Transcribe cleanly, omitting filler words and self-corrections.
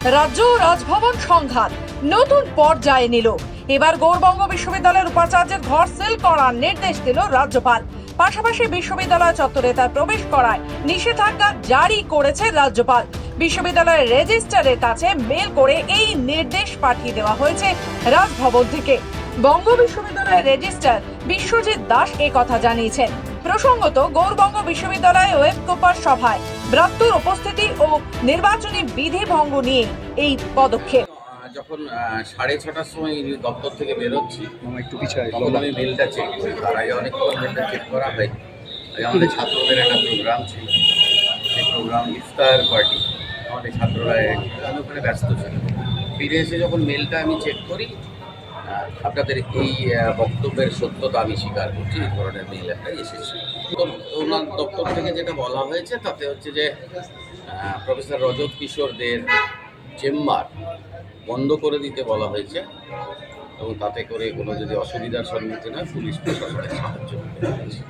রাজ্য রাজভবন সংঘাত নতুন পর্যায়ে নিল। এবার গৌড়বঙ্গ বিশ্ববিদ্যালয়ের উপাচার্যের ঘর সিল করার নির্দেশ দিল রাজ্যপাল। পাশাপাশি বিশ্ববিদ্যালয় চত্বরে তার প্রবেশ করায় নিষেধাজ্ঞা জারি করেছে রাজ্যপাল। বিশ্ববিদ্যালয়ের রেজিস্ট্রারের কাছে মেল করে এই নির্দেশ পাঠিয়ে দেওয়া হয়েছে রাজভবন থেকে। বঙ্গ বিশ্ববিদ্যালয়ের রেজিস্ট্রার বিশ্বজিৎ দাস কথা জানিয়েছেন। প্রসঙ্গত, গৌড়বঙ্গ বিশ্ববিদ্যালয় ওয়েবকোপার সভায় ব্রাত্যর উপস্থিতি ও নির্বাচনী বিধি ভঙ্গ নিয়ে এই পদক্ষেপ। যখন 6:30টার সময় দপ্তর থেকে বেরোচ্ছি তখন আমি মেলটা চেক করি। তার আগে অনেকক্ষণ মেলটা চেক করা হয়। আগে আমাদের ছাত্রদের একটা প্রোগ্রাম ছিল, সেই প্রোগ্রাম ইফতার পার্টি। আমাদের ছাত্ররা ওখানে ব্যস্ত ছিল। ফিরে এসে যখন মেলটা আমি চেক করি, আপনাদের এই বক্তব্যের সত্যতা আমি স্বীকার করছি, এই ধরনের মেল একটা এসেছে। তো ওনার দপ্তর থেকে যেটা বলা হয়েছে তাতে হচ্ছে যে প্রফেসর রজত কিশোর দের চেম্বার বন্ধ করে দিতে বলা হয়েছে এবং তাতে করে কোনো যদি অসুবিধার সম্মুখীন হয় পুলিশ প্রশাসনের সাহায্য করতে হয়েছে।